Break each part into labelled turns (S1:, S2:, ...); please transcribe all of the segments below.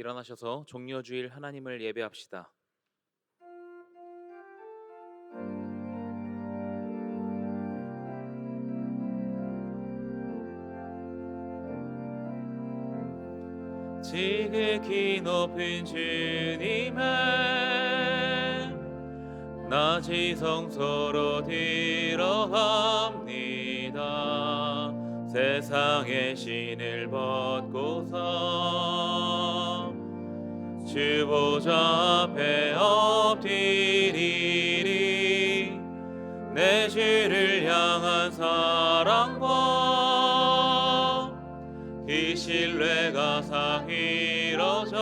S1: 일어나셔서 종려주일 하나님을 예배합시다. 지극히 높은 주님의 나 지성소로 들어갑니다. 세상의 신을 벗고서 주 보좌 앞에 엎드리리. 내 주를 향한 사랑과 그 신뢰가 상이로져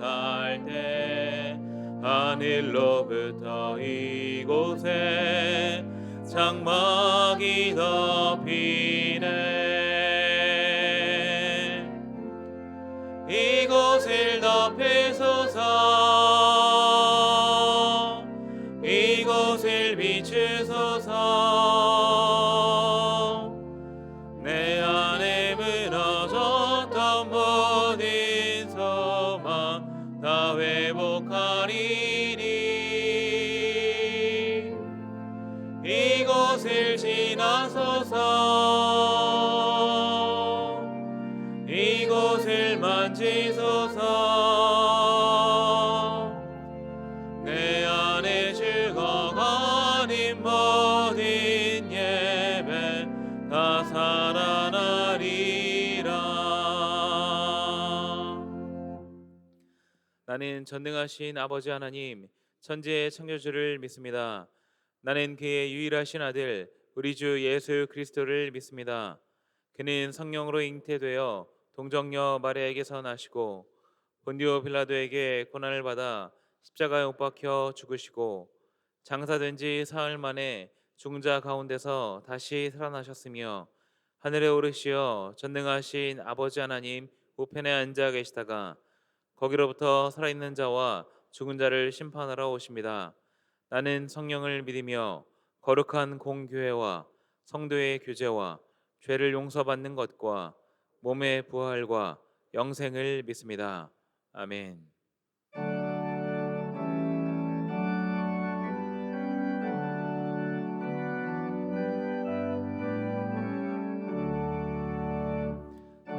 S1: 갈 때 하늘로부터 이곳에 장막이 덮이네. 이곳을 덮으소서. 이곳을 비추소서. 내 안에 무너졌던 모든 소망 다 회복하리니. 이곳을 지나소서. 이곳을 만지소서. 내 안에 죽어가는 모든 예배 다 살아나리라. 나는 전능하신 아버지 하나님, 천지의 창조주를 믿습니다. 나는 그의 유일하신 아들 우리 주 예수 그리스도를 믿습니다. 그는 성령으로 잉태되어 동정녀 마리아에게서 나시고 본디오 빌라도에게 고난을 받아 십자가에 못 박혀 죽으시고 장사된 지 사흘 만에 죽은 자 가운데서 다시 살아나셨으며 하늘에 오르시어 전능하신 아버지 하나님 우편에 앉아 계시다가 거기로부터 살아있는 자와 죽은 자를 심판하러 오십니다. 나는 성령을 믿으며 거룩한 공교회와 성도의 교제와 죄를 용서받는 것과 몸의 부활과 영생을 믿습니다. 아멘.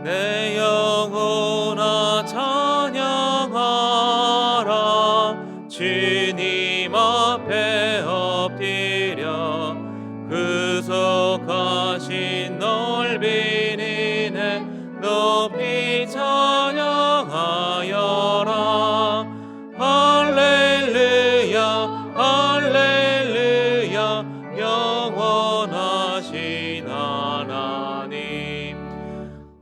S1: 내 영혼아 찬양하라. 주님 앞에 엎드려 구속하신 넓은 은혜 높이 찬양하여라. 할렐루야 할렐루야 영원하신 하나님.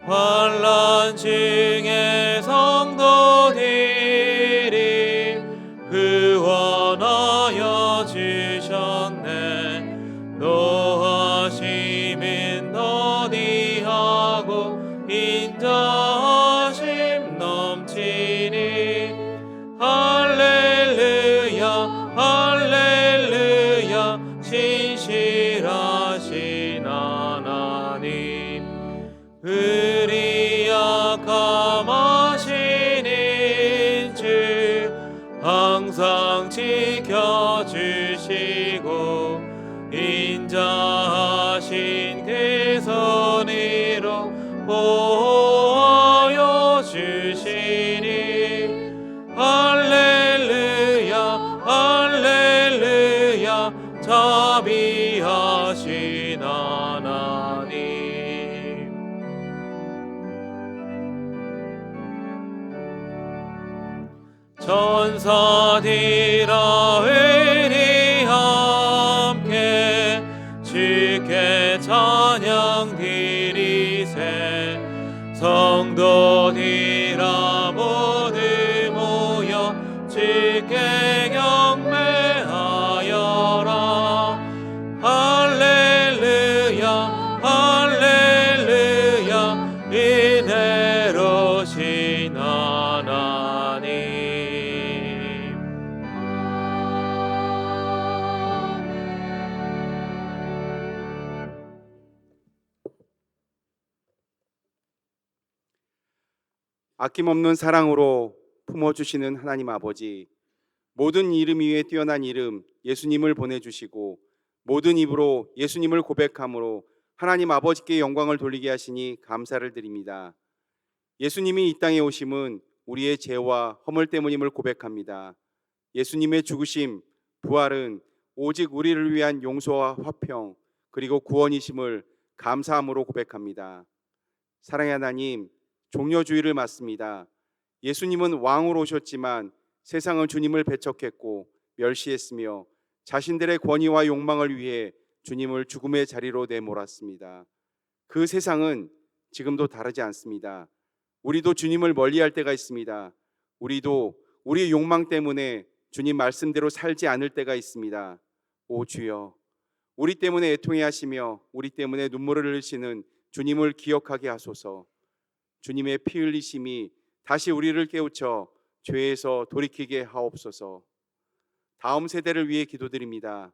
S1: 환난 중에 성도들이 구원하여 주셨네. 노하심은 더디하고 인자하심 넘치니. 할렐루야 할렐루야 신실하신 하나님. 우리 약함하시는 주 항상 지켜주시고 인자하신 그 손으로 보호하여 주시니. 할렐루야 할렐루야 자비하신 하나님. 천사들아 우리 함께 주께 찬양 드리세. 성도들아 모두 모여 주께 경배하여라. 할렐루야 할렐루야 은혜로우신 하나님.
S2: 아낌없는 사랑으로 품어주시는 하나님 아버지, 모든 이름 위에 뛰어난 이름 예수님을 보내주시고 모든 입으로 예수님을 고백함으로 하나님 아버지께 영광을 돌리게 하시니 감사를 드립니다. 예수님이 이 땅에 오심은 우리의 죄와 허물 때문임을 고백합니다. 예수님의 죽으심, 부활은 오직 우리를 위한 용서와 화평 그리고 구원이심을 감사함으로 고백합니다. 사랑의 하나님, 종려주의를 맞습니다. 예수님은 왕으로 오셨지만 세상은 주님을 배척했고 멸시했으며 자신들의 권위와 욕망을 위해 주님을 죽음의 자리로 내몰았습니다. 그 세상은 지금도 다르지 않습니다. 우리도 주님을 멀리할 때가 있습니다. 우리도 우리의 욕망 때문에 주님 말씀대로 살지 않을 때가 있습니다. 오 주여, 우리 때문에 애통해 하시며 우리 때문에 눈물을 흘리시는 주님을 기억하게 하소서. 주님의 피 흘리심이 다시 우리를 깨우쳐 죄에서 돌이키게 하옵소서. 다음 세대를 위해 기도드립니다.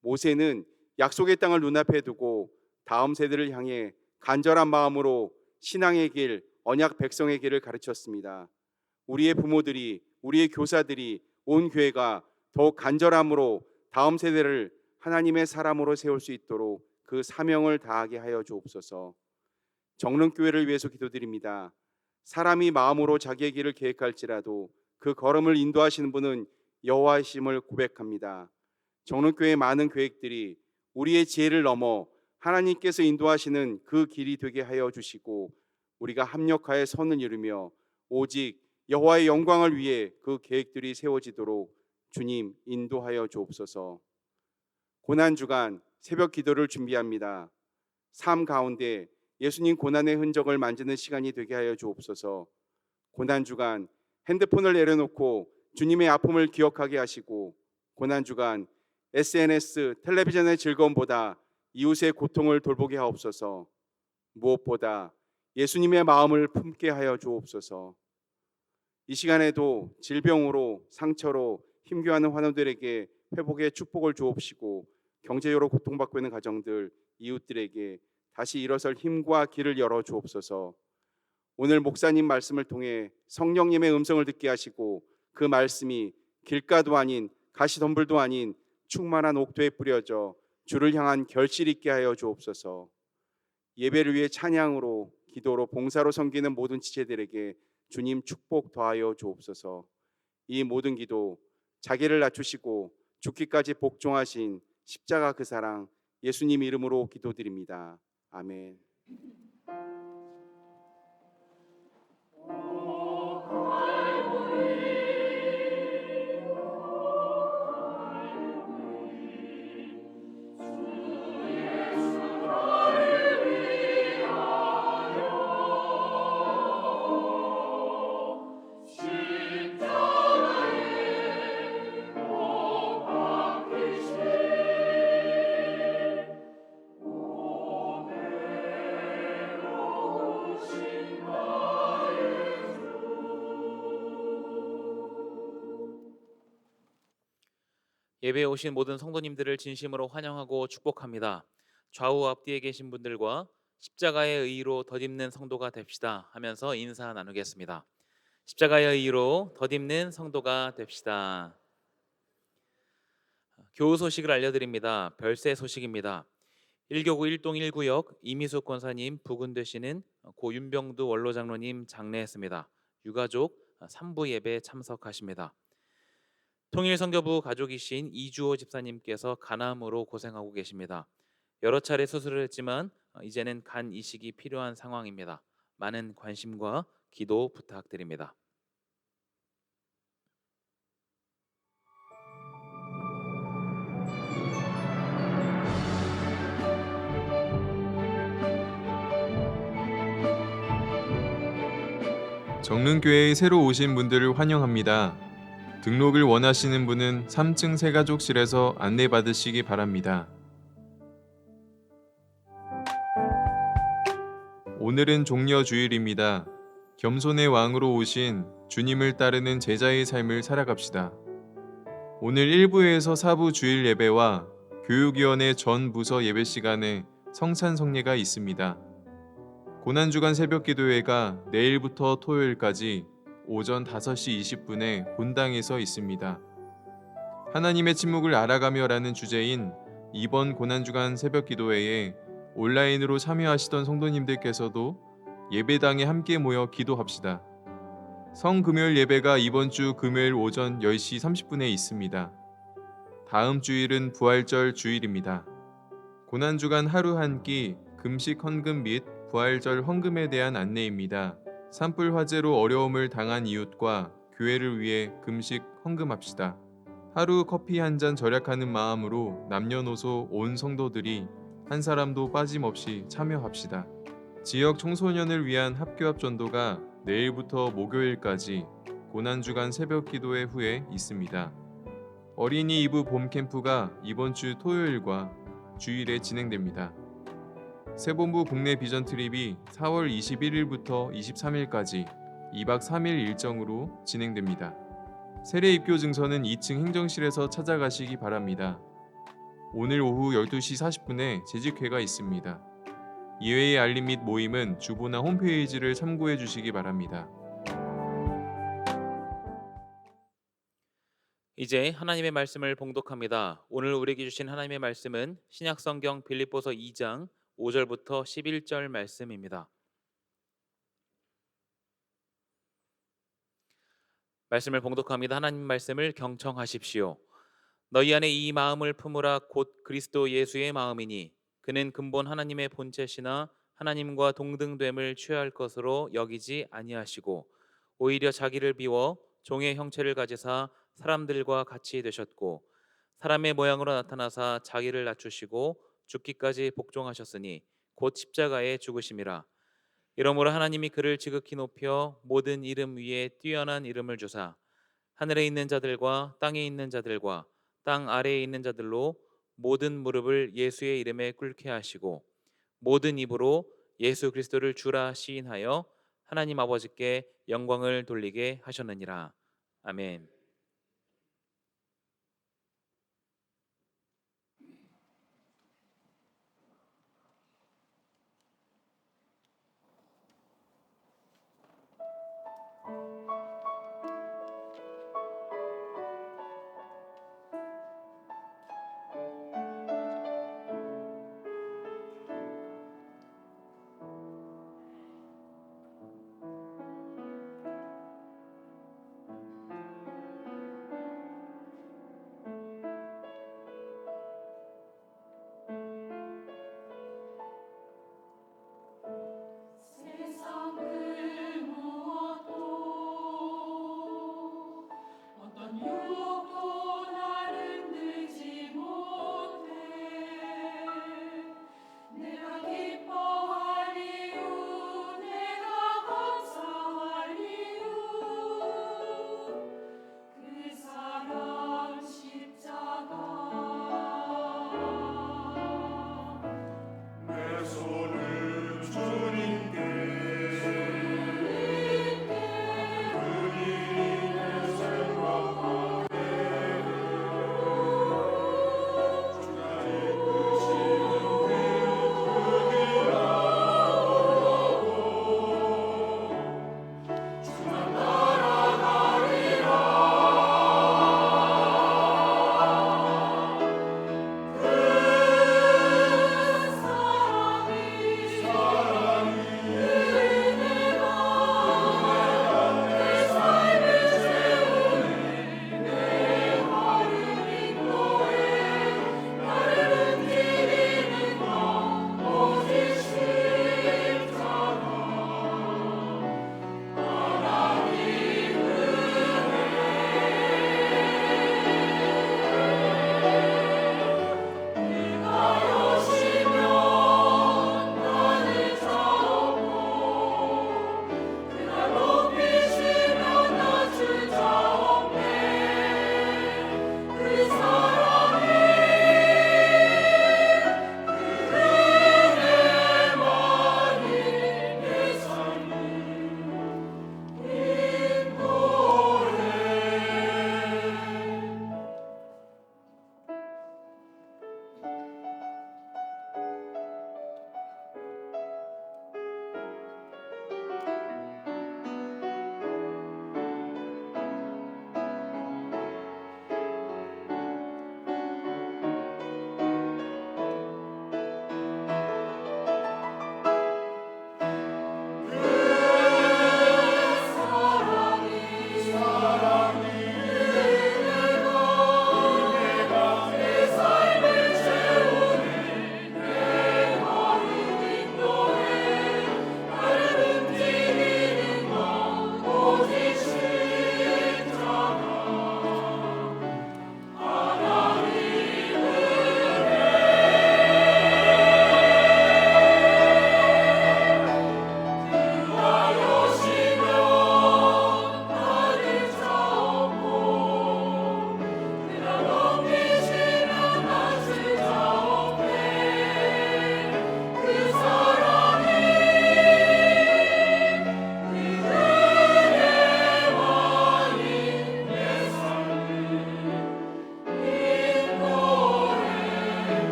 S2: 모세는 약속의 땅을 눈앞에 두고 다음 세대를 향해 간절한 마음으로 신앙의 길, 언약 백성의 길을 가르쳤습니다. 우리의 부모들이, 우리의 교사들이, 온 교회가 더욱 간절함으로 다음 세대를 하나님의 사람으로 세울 수 있도록 그 사명을 다하게 하여 주옵소서. 정릉교회를 위해서 기도드립니다. 사람이 마음으로 자기의 길을 계획할지라도 그 걸음을 인도하시는 분은 여호와이심을 고백합니다. 정릉교회의 많은 계획들이 우리의 지혜를 넘어 하나님께서 인도하시는 그 길이 되게 하여 주시고 우리가 합력하여 선을 이루며 오직 여호와의 영광을 위해 그 계획들이 세워지도록 주님 인도하여 주옵소서. 고난주간 새벽 기도를 준비합니다. 삶 가운데 예수님 고난의 흔적을 만지는 시간이 되게 하여 주옵소서. 고난주간 핸드폰을 내려놓고 주님의 아픔을 기억하게 하시고 고난주간 SNS, 텔레비전의 즐거움보다 이웃의 고통을 돌보게 하옵소서. 무엇보다 예수님의 마음을 품게 하여 주옵소서. 이 시간에도 질병으로 상처로 힘겨워하는 환우들에게 회복의 축복을 주옵시고 경제적으로 고통받고 있는 가정들, 이웃들에게 다시 일어설 힘과 길을 열어 주옵소서. 오늘 목사님 말씀을 통해 성령님의 음성을 듣게 하시고 그 말씀이 길가도 아닌 가시덤불도 아닌 충만한 옥토에 뿌려져 주를 향한 결실 있게 하여 주옵소서. 예배를 위해 찬양으로, 기도로, 봉사로 섬기는 모든 지체들에게 주님 축복 더하여 주옵소서. 이 모든 기도 자기를 낮추시고 죽기까지 복종하신 십자가 그 사랑 예수님 이름으로 기도드립니다. 아멘.
S1: 예배에 오신 모든 성도님들을 진심으로 환영하고 축복합니다. 좌우 앞뒤에 계신 분들과 십자가의 의의로 덧입는 성도가 됩시다 하면서 인사 나누겠습니다. 십자가의 의의로 덧입는 성도가 됩시다. 교우 소식을 알려드립니다. 별세 소식입니다. 1교구 1동 1구역 이미숙 권사님 부근 되시는 고 윤병두 원로장로님 장례했습니다. 유가족 3부 예배 참석하십니다. 통일선교부 가족이신 이주호 집사님께서 간암으로 고생하고 계십니다. 여러 차례 수술을 했지만 이제는 간 이식이 필요한 상황입니다. 많은 관심과 기도 부탁드립니다.
S3: 정릉교회에 새로 오신 분들을 환영합니다. 등록을 원하시는 분은 3층 새가족실에서 안내받으시기 바랍니다. 오늘은 종려주일입니다. 겸손의 왕으로 오신 주님을 따르는 제자의 삶을 살아갑시다. 오늘 1부에서 4부 주일 예배와 교육위원회 전 부서 예배 시간에 성찬성례가 있습니다. 고난주간 새벽기도회가 내일부터 토요일까지 오전 5시 20분에 본당에서 있습니다. 하나님의 침묵을 알아가며라는 주제인 이번 고난주간 새벽기도회에 온라인으로 참여하시던 성도님들께서도 예배당에 함께 모여 기도합시다. 성금요일 예배가 이번 주 금요일 오전 10시 30분에 있습니다. 다음 주일은 부활절 주일입니다. 고난주간 하루 한 끼 금식 헌금 및 부활절 헌금에 대한 안내입니다. 산불 화재로 어려움을 당한 이웃과 교회를 위해 금식 헌금합시다. 하루 커피 한 잔 절약하는 마음으로 남녀노소 온 성도들이 한 사람도 빠짐없이 참여합시다. 지역 청소년을 위한 합교합 전도가 내일부터 목요일까지 고난주간 새벽 기도회 후에 있습니다. 어린이 이브 봄 캠프가 이번 주 토요일과 주일에 진행됩니다. 새본부 국내 비전 트립이 4월 21일부터 23일까지 2박 3일 일정으로 진행됩니다. 세례 입교 증서는 2층 행정실에서 찾아가시기 바랍니다. 오늘 오후 12시 40분에 재직회가 있습니다. 이외의 알림 및 모임은 주보나 홈페이지를 참고해 주시기 바랍니다.
S1: 이제 하나님의 말씀을 봉독합니다. 오늘 우리에게 주신 하나님의 말씀은 신약성경 빌립보서 2장 5절부터 11절 말씀입니다. 말씀을 봉독합니다. 하나님 말씀을 경청하십시오. 너희 안에 이 마음을 품으라 곧 그리스도 예수의 마음이니 그는 근본 하나님의 본체시나 하나님과 동등됨을 취할 것으로 여기지 아니하시고 오히려 자기를 비워 종의 형체를 가지사 사람들과 같이 되셨고 사람의 모양으로 나타나사 자기를 낮추시고 죽기까지 복종하셨으니 곧 십자가에 죽으심이라. 이러므로 하나님이 그를 지극히 높여 모든 이름 위에 뛰어난 이름을 주사 하늘에 있는 자들과 땅에 있는 자들과 땅 아래에 있는 자들로 모든 무릎을 예수의 이름에 꿇게 하시고 모든 입으로 예수 그리스도를 주라 시인하여 하나님 아버지께 영광을 돌리게 하셨느니라. 아멘.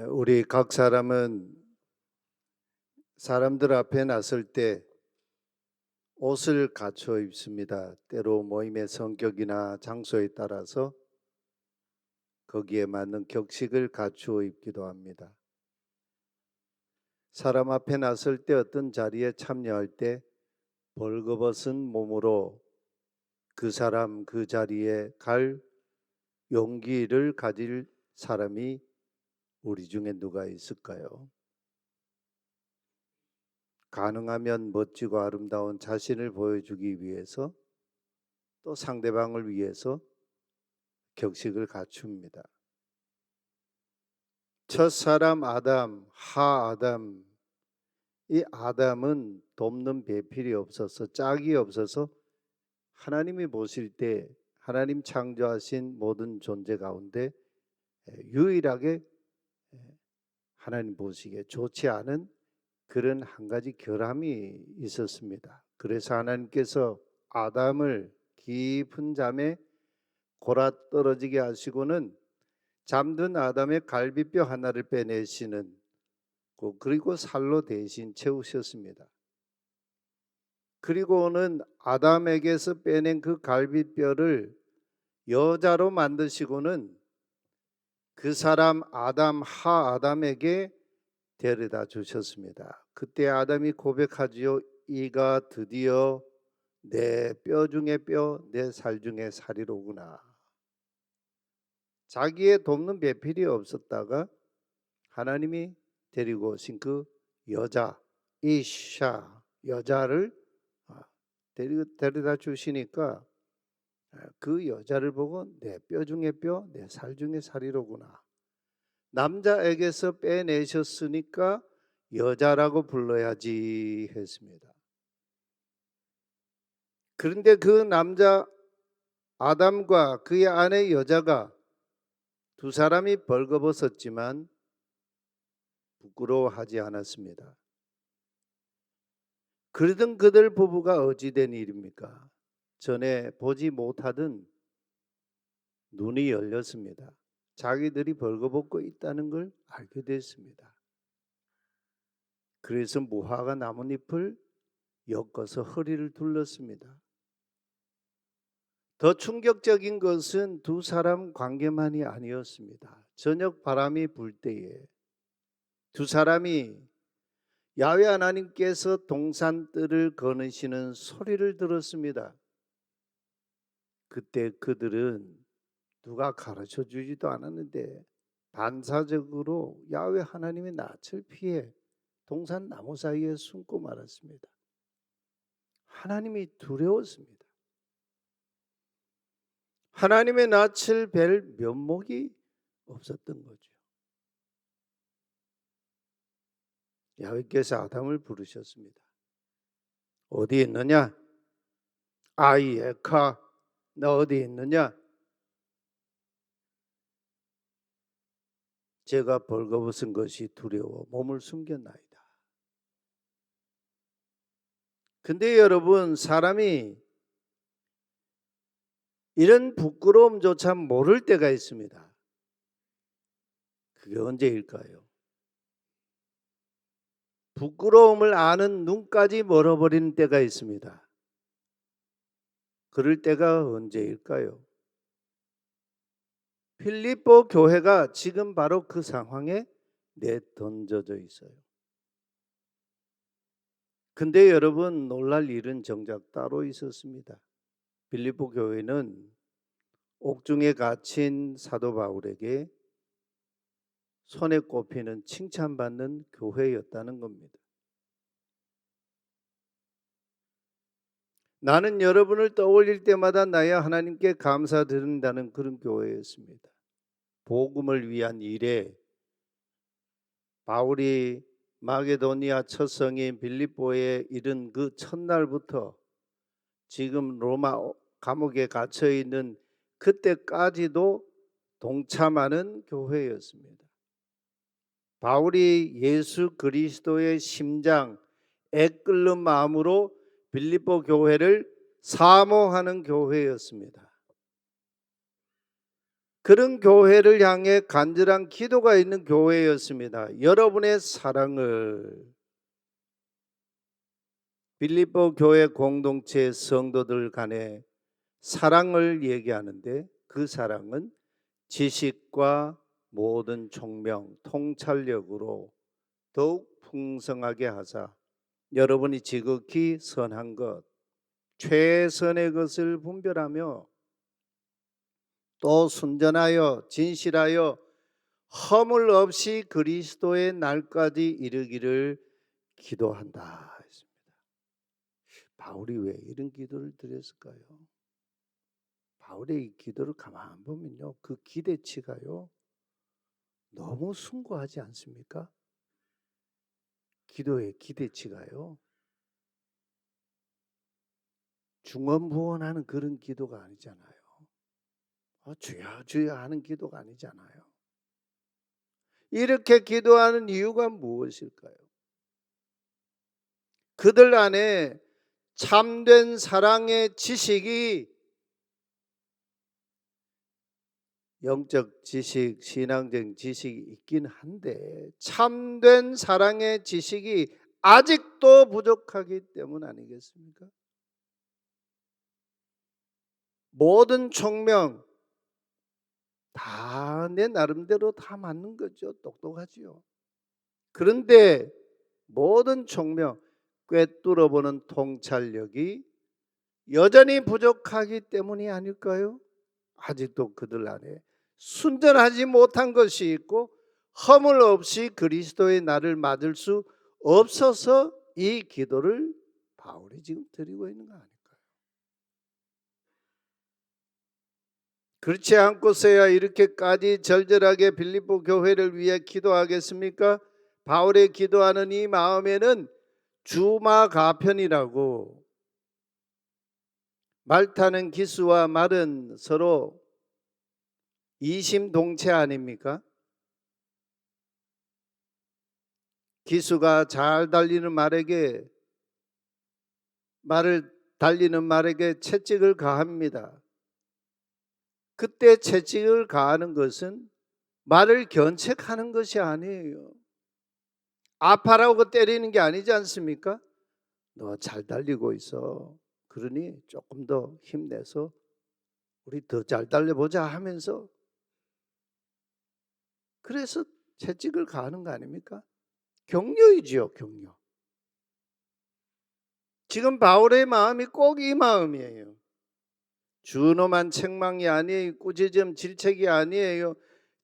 S4: 우리 각 사람은 사람들 앞에 나설 때 옷을 갖춰 입습니다. 때로 모임의 성격이나 장소에 따라서 거기에 맞는 격식을 갖추어 입기도 합니다. 사람 앞에 나설 때 어떤 자리에 참여할 때 벌거벗은 몸으로 그 사람 그 자리에 갈 용기를 가질 사람이 우리 중에 누가 있을까요? 가능하면 멋지고 아름다운 자신을 보여주기 위해서 또 상대방을 위해서 격식을 갖춥니다. 첫사람 아담, 하아담. 이 아담은 돕는 배필이 없어서 짝이 없어서 하나님이 보실 때 하나님 창조하신 모든 존재 가운데 유일하게 하나님 보시기에 좋지 않은 그런 한 가지 결함이 있었습니다. 그래서 하나님께서 아담을 깊은 잠에 골아 떨어지게 하시고는 잠든 아담의 갈비뼈 하나를 빼내시는 그리고 살로 대신 채우셨습니다. 그리고는 아담에게서 빼낸 그 갈비뼈를 여자로 만드시고는 그 사람 아담 하아담에게 데려다 주셨습니다. 그때 아담이 고백하지요. 이가 드디어 내 뼈 중에 뼈, 내 살 중에 살이로구나. 자기의 돕는 배필이 없었다가 하나님이 데리고 오신 그 여자, 이샤 여자를 데려다 주시니까 그 여자를 보고 내 뼈 중에 뼈, 내 살 중에 살이로구나. 남자에게서 빼내셨으니까 여자라고 불러야지 했습니다. 그런데 그 남자 아담과 그의 아내 여자가 두 사람이 벌거벗었지만 부끄러워하지 않았습니다. 그러던 그들 부부가 어찌된 일입니까? 전에 보지 못하던 눈이 열렸습니다. 자기들이 벌거벗고 있다는 걸 알게 됐습니다. 그래서 무화과 나뭇잎을 엮어서 허리를 둘렀습니다. 더 충격적인 것은 두 사람 관계만이 아니었습니다. 저녁 바람이 불 때에 두 사람이 야훼 하나님께서 동산뜰을 거느시는 소리를 들었습니다. 그때 그들은 누가 가르쳐 주지도 않았는데 반사적으로 야훼 하나님의 낯을 피해 동산 나무 사이에 숨고 말았습니다. 하나님이 두려웠습니다. 하나님의 낯을 뵐 면목이 없었던 거죠. 야훼께서 아담을 부르셨습니다. 어디 있느냐? 아이 에카, 너 어디 있느냐? 제가 벌거벗은 것이 두려워 몸을 숨겼나이다. 근데 여러분, 사람이 이런 부끄러움조차 모를 때가 있습니다. 그게 언제일까요? 부끄러움을 아는 눈까지 멀어버리는 때가 있습니다. 그럴 때가 언제일까요? 필리포 교회가 지금 바로 그 상황에 내던져져 있어요. 근데 여러분, 놀랄 일은 정작 따로 있었습니다. 필리포 교회는 옥중에 갇힌 사도 바울에게 손에 꼽히는 칭찬받는 교회였다는 겁니다. 나는 여러분을 떠올릴 때마다 나야 하나님께 감사드린다는 그런 교회였습니다. 복음을 위한 일에 바울이 마게도니아 첫 성인 빌립보에 이른 그 첫날부터 지금 로마 감옥에 갇혀 있는 그때까지도 동참하는 교회였습니다. 바울이 예수 그리스도의 심장, 애끓는 마음으로 빌립보 교회를 사모하는 교회였습니다. 그런 교회를 향해 간절한 기도가 있는 교회였습니다. 여러분의 사랑을 빌립보 교회 공동체 성도들 간의 사랑을 얘기하는데 그 사랑은 지식과 모든 총명, 통찰력으로 더욱 풍성하게 하사 여러분이 지극히 선한 것, 최선의 것을 분별하며 또 순전하여 진실하여 허물 없이 그리스도의 날까지 이르기를 기도한다 했습니다. 바울이 왜 이런 기도를 드렸을까요? 바울의 이 기도를 가만 보면요, 그 기대치가요 너무 숭고하지 않습니까? 기도의 기대치가요 중언부언하는 그런 기도가 아니잖아요. 주여 주여 하는 기도가 아니잖아요. 이렇게 기도하는 이유가 무엇일까요? 그들 안에 참된 사랑의 지식이, 영적 지식, 신앙적 지식이 있긴 한데 참된 사랑의 지식이 아직도 부족하기 때문 아니겠습니까? 모든 총명 다 내 나름대로 다 맞는 거죠. 똑똑하지요. 그런데 모든 총명 꿰뚫어보는 통찰력이 여전히 부족하기 때문이 아닐까요? 아직도 그들 안에 순전하지 못한 것이 있고 허물 없이 그리스도의 날을 맞을 수 없어서 이 기도를 바울이 지금 드리고 있는 거 아닐까요? 그렇지 않고서야 이렇게까지 절절하게 빌립보 교회를 위해 기도하겠습니까? 바울의 기도하는 이 마음에는 주마가편이라고, 말 타는 기수와 말은 서로 이심동체 아닙니까? 기수가 잘 달리는 말에게, 말을 달리는 말에게 채찍을 가합니다. 그때 채찍을 가하는 것은 말을 견책하는 것이 아니에요. 아파라고 때리는 게 아니지 않습니까? 너 잘 달리고 있어. 그러니 조금 더 힘내서 우리 더 잘 달려보자 하면서, 그래서 채찍을 가하는 거 아닙니까? 격려이지요, 격려. 지금 바울의 마음이 꼭 이 마음이에요. 준엄한 책망이 아니에요. 꾸짖음 질책이 아니에요.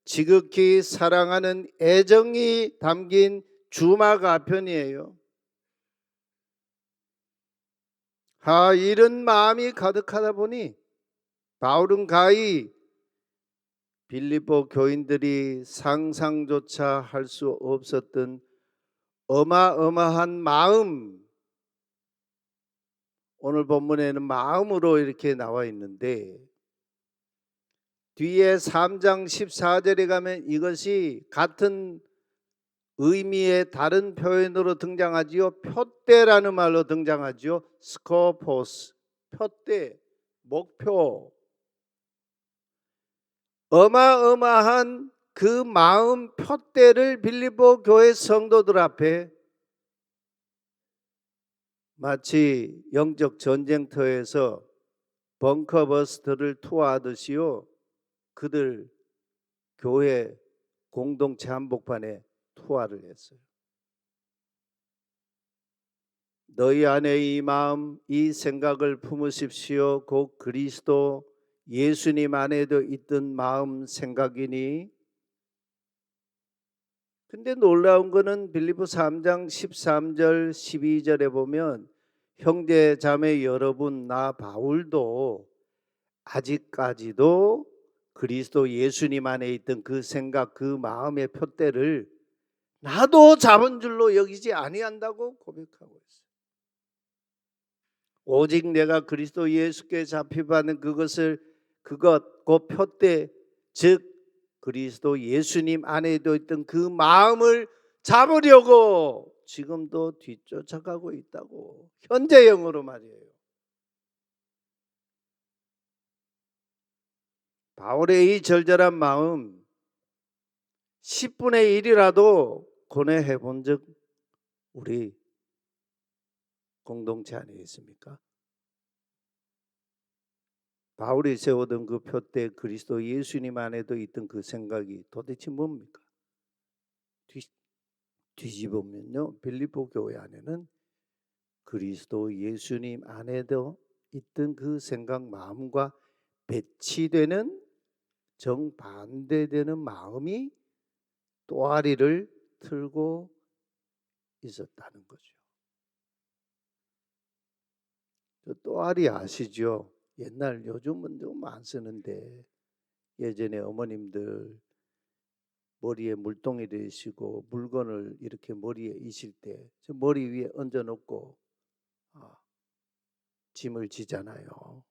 S4: 지극히 사랑하는 애정이 담긴 주마가편이에요. 이런 마음이 가득하다 보니 바울은 가히 빌립보 교인들이 상상조차 할 수 없었던 어마어마한 마음, 오늘 본문에는 마음으로 이렇게 나와 있는데 뒤에 3장 14절에 가면 이것이 같은 의미의 다른 표현으로 등장하지요. 표대라는 말로 등장하지요. 스코포스, 표대, 목표. 어마어마한 그 마음 표대를 빌립보 교회 성도들 앞에 마치 영적 전쟁터에서 벙커버스터를 투하하듯이요, 그들 교회 공동체 한복판에 투하를 했어요. 너희 안에 이 마음, 이 생각을 품으십시오. 곧 그리스도 예수님 안에도 있던 마음 생각이니. 근데 놀라운 거는 빌립보 3장 13절 12절에 보면 형제 자매 여러분, 나 바울도 아직까지도 그리스도 예수님 안에 있던 그 생각, 그 마음의 표대를 나도 잡은 줄로 여기지 아니한다고 고백하고 있어요. 오직 내가 그리스도 예수께 잡히받는 그것 그 표대, 즉 그리스도 예수님 안에도 있던 그 마음을 잡으려고 지금도 뒤쫓아가고 있다고, 현재형으로 말이에요. 바울의 이 절절한 마음 10분의 1이라도 고뇌해 본 적 우리 공동체 안에 있습니까? 바울이 세우던 그 표대 그리스도 예수님 안에도 있던 그 생각이 도대체 뭡니까? 뒤집으면요, 빌립보 교회 안에는 그리스도 예수님 안에도 있던 그 생각 마음과 배치되는 정반대되는 마음이 또아리를 틀고 있었다는 거죠. 또아리 아시죠? 옛날 요즘은 좀 안 쓰는데 예전에 어머님들 머리에 물동이를 이시고 물건을 이렇게 머리에 이실 때 저 머리 위에 얹어 놓고 짐을 지잖아요.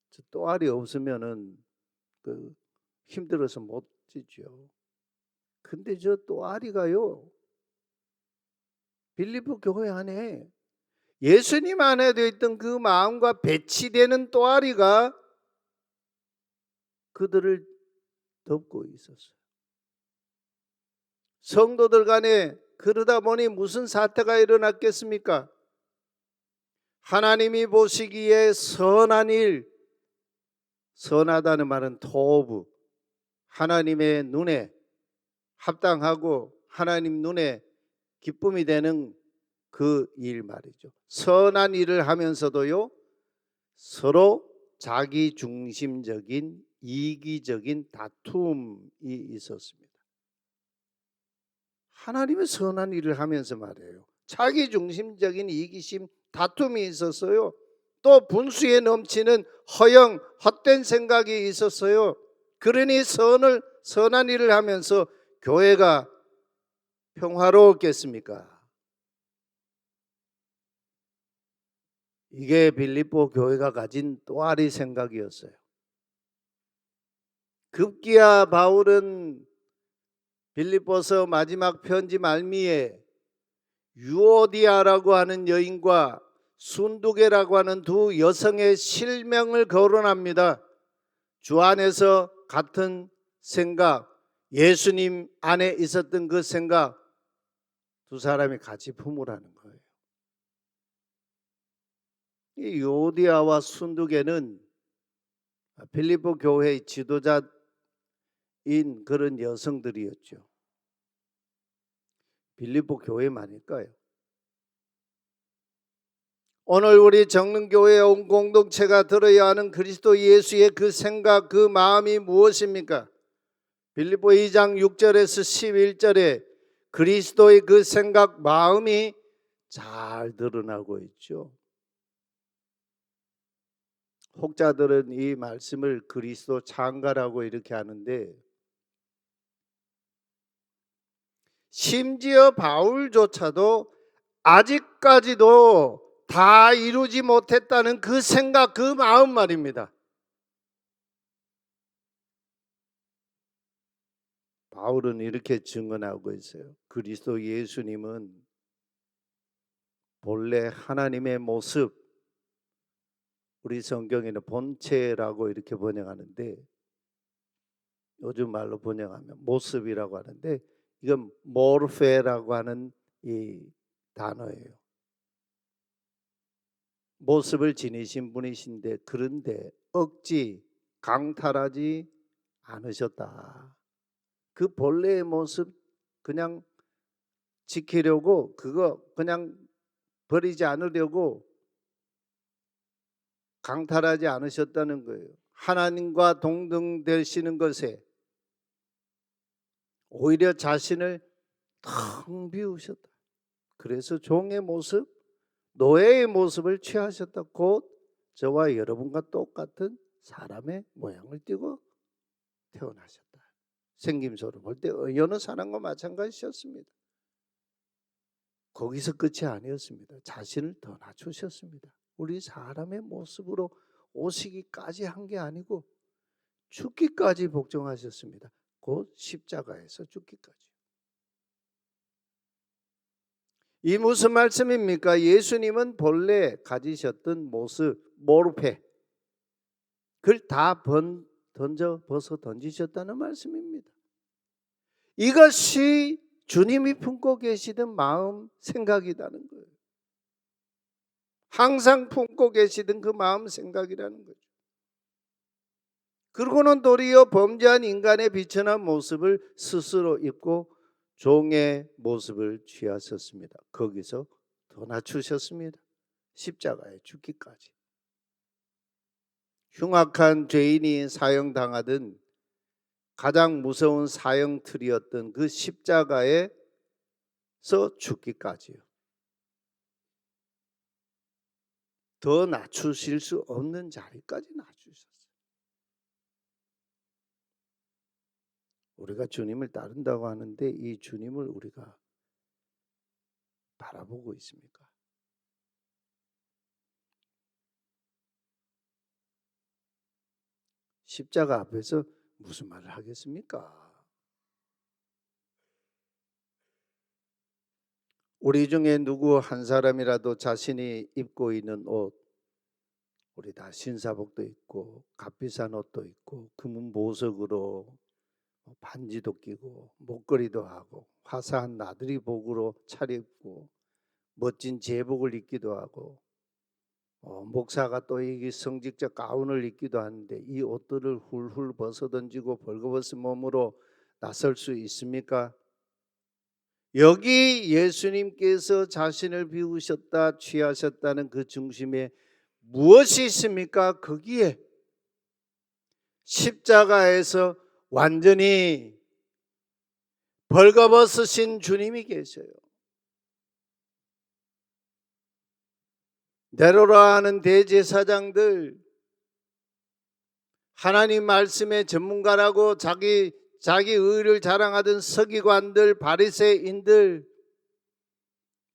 S4: 저 또아리 없으면은 그 힘들어서 못 지죠. 근데 저 또아리가요, 빌립보 교회 안에 예수님 안에도 있던 그 마음과 배치되는 또아리가 그들을 덮고 있었어요. 성도들 간에 그러다 보니 무슨 사태가 일어났겠습니까? 하나님이 보시기에 선한 일, 선하다는 말은 토부, 하나님의 눈에 합당하고 하나님 눈에 기쁨이 되는 그 일 말이죠. 선한 일을 하면서도요, 서로 자기 중심적인 이기적인 다툼이 있었습니다. 하나님의 선한 일을 하면서 말이에요, 자기 중심적인 이기심 다툼이 있었어요. 또 분수에 넘치는 허영 헛된 생각이 있었어요. 그러니 선한 일을 하면서 교회가 평화로웠겠습니까? 이게 빌립보 교회가 가진 또아리 생각이었어요. 급기야 바울은 빌립보서 마지막 편지 말미에 유오디아라고 하는 여인과 순두계라고 하는 두 여성의 실명을 거론합니다. 주 안에서 같은 생각, 예수님 안에 있었던 그 생각, 두 사람이 같이 품으라는 거예요. 이 유오디아와 순두계는 빌립보 교회의 지도자인 그런 여성들이었죠. 빌립보 교회만일까요? 오늘 우리 정릉교회의 온 공동체가 들어야 하는 그리스도 예수의 그 생각, 그 마음이 무엇입니까? 빌립보 2장 6절에서 11절에 그리스도의 그 생각, 마음이 잘 드러나고 있죠. 혹자들은 이 말씀을 그리스도 창가라고 이렇게 하는데, 심지어 바울조차도 아직까지도 다 이루지 못했다는 그 생각, 그 마음 말입니다. 바울은 이렇게 증언하고 있어요. 그리스도 예수님은 본래 하나님의 모습, 우리 성경에는 본체라고 이렇게 번역하는데, 요즘 말로 번역하면 모습이라고 하는데, 이건 모르페라고 하는 이 단어예요. 모습을 지니신 분이신데, 그런데 억지 강탈하지 않으셨다. 그 본래의 모습 그냥 지키려고, 그거 그냥 버리지 않으려고 강탈하지 않으셨다는 거예요. 하나님과 동등되시는 것에 오히려 자신을 텅 비우셨다. 그래서 종의 모습, 노예의 모습을 취하셨다. 곧 저와 여러분과 똑같은 사람의 모양을 띠고 태어나셨다. 생김새로 볼 때 여느 사람과 마찬가지셨습니다. 거기서 끝이 아니었습니다. 자신을 더 낮추셨습니다. 우리 사람의 모습으로 오시기까지 한 게 아니고 죽기까지 복종하셨습니다. 곧 십자가에서 죽기까지. 이 무슨 말씀입니까? 예수님은 본래 가지셨던 모습, 모르페, 그걸 다 벗어 던지셨다는 말씀입니다. 이것이 주님이 품고 계시던 마음 생각이라는 거예요. 항상 품고 계시던 그 마음 생각이라는 거죠. 그러고는 도리어 범죄한 인간의 비천한 모습을 스스로 입고 종의 모습을 취하셨습니다. 거기서 더 낮추셨습니다. 십자가에 죽기까지. 흉악한 죄인이 사형당하던 가장 무서운 사형틀이었던 그 십자가에서 죽기까지요. 더 낮추실 수 없는 자리까지 낮추셨어요. 우리가 주님을 따른다고 하는데 이 주님을 우리가 바라보고 있습니까? 십자가 앞에서 무슨 말을 하겠습니까? 우리 중에 누구 한 사람이라도 자신이 입고 있는 옷, 우리 다 신사복도 입고 값비싼 옷도 입고 금은 보석으로 반지도 끼고 목걸이도 하고 화사한 나들이 복으로 차려입고 멋진 제복을 입기도 하고 목사가 또 이 성직자 가운을 입기도 하는데 이 옷들을 훌훌 벗어던지고 벌거벗은 몸으로 나설 수 있습니까? 여기 예수님께서 자신을 비우셨다 취하셨다는 그 중심에 무엇이 있습니까? 거기에 십자가에서 완전히 벌거벗으신 주님이 계셔요. 네로라 하는 대제사장들, 하나님 말씀의 전문가라고 자기 의를 자랑하던 서기관들, 바리새인들,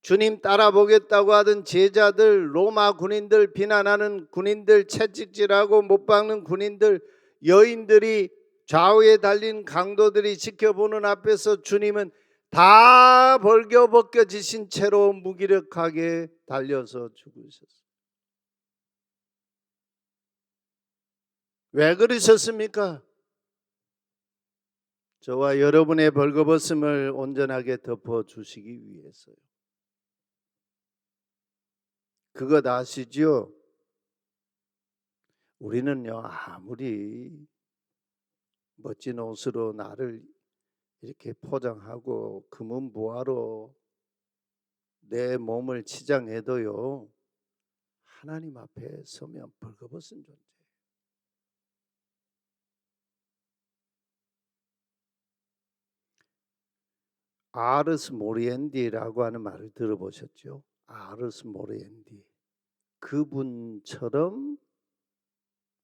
S4: 주님 따라보겠다고 하던 제자들, 로마 군인들, 비난하는 군인들, 채찍질하고 못 박는 군인들, 여인들이 좌우에 달린 강도들이 지켜보는 앞에서 주님은 다 벌겨벗겨지신 채로 무기력하게 달려서 죽으셨어요. 왜 그러셨습니까? 저와 여러분의 벌거벗음을 온전하게 덮어주시기 위해서요. 그것 아시죠? 우리는요, 아무리 멋진 옷으로 나를 이렇게 포장하고 금은 보화로 내 몸을 치장해도요, 하나님 앞에 서면 벌거벗은 존재. 아르스 모리엔디라고 하는 말을 들어보셨죠? 아르스 모리엔디. 그분처럼,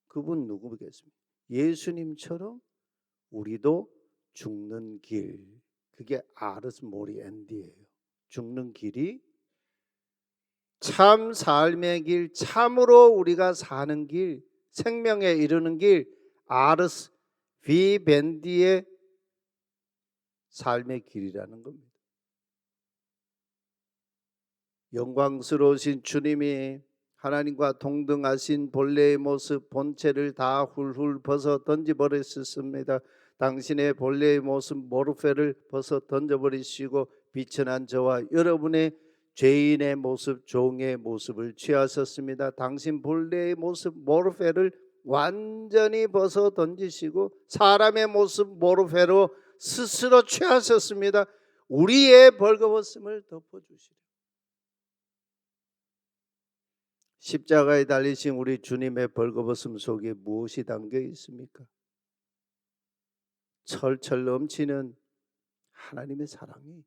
S4: 그분 누구겠습니까? 예수님처럼 우리도 죽는 길, 그게 아르스 모리엔디예요. 죽는 길이 참 삶의 길, 참으로 우리가 사는 길, 생명에 이르는 길, 아르스 비벤디의 삶의 길이라는 겁니다. 영광스러우신 주님이 하나님과 동등하신 본래의 모습, 본체를 다 훌훌 벗어 던져버렸습니다. 당신의 본래의 모습 모르페를 벗어 던져버리시고 비천한 저와 여러분의 죄인의 모습, 종의 모습을 취하셨습니다. 당신 본래의 모습 모르페를 완전히 벗어 던지시고 사람의 모습 모르페로 스스로 취하셨습니다. 우리의 벌거벗음을 덮어주시려. 십자가에 달리신 우리 주님의 벌거벗음 속에 무엇이 담겨 있습니까? 철철 넘치는 하나님의 사랑이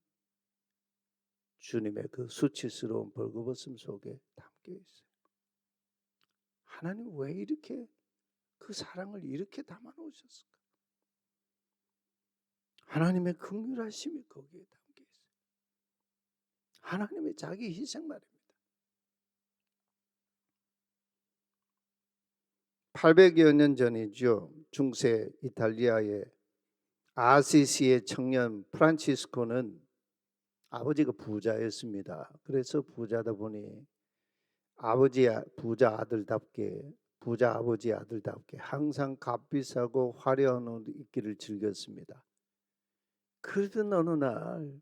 S4: 주님의 그 수치스러운 벌거벗음 속에 담겨 있어요. 하나님 왜 이렇게 그 사랑을 이렇게 담아 놓으셨을까? 하나님의 긍휼하심이 거기에 담겨 있어요. 하나님의 자기 희생 말입니다. 800여 년 전이죠. 중세 이탈리아의 아시시의 청년 프란치스코는 아버지가 부자였습니다. 그래서 부자다 보니 아버지 부자 아들답게 부자 아버지 아들답게 항상 값비싸고 화려한 옷 입기를 즐겼습니다. 그러던 어느 날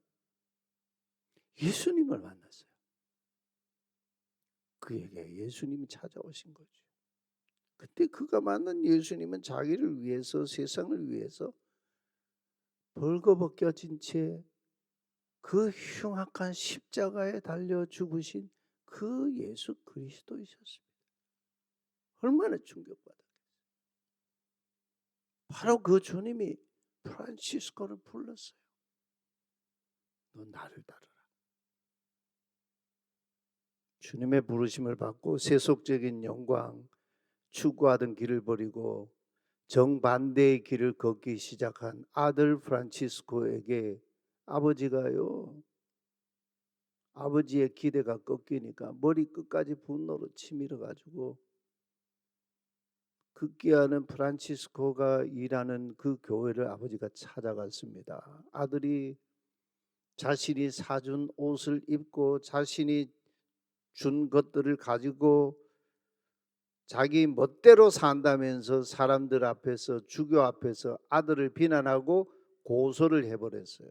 S4: 예수님을 만났어요. 그에게 예수님이 찾아오신 거죠. 그때 그가 만난 예수님은 자기를 위해서, 세상을 위해서 벌거벗겨진 채 그 흉악한 십자가에 달려 죽으신 그 예수 그리스도이셨습니다. 얼마나 충격받았겠어요. 바로 그 주님이 프란치스코를 불렀어요. 너 나를 따르라. 주님의 부르심을 받고 세속적인 영광 추구하던 길을 버리고 정반대의 길을 걷기 시작한 아들 프란치스코에게 아버지가요, 아버지의 기대가 꺾이니까 머리 끝까지 분노로 치밀어 가지고 급기야는 프란치스코가 일하는 그 교회를 아버지가 찾아갔습니다. 아들이 자신이 사준 옷을 입고 자신이 준 것들을 가지고 자기 멋대로 산다면서 사람들 앞에서, 주교 앞에서 아들을 비난하고 고소를 해버렸어요.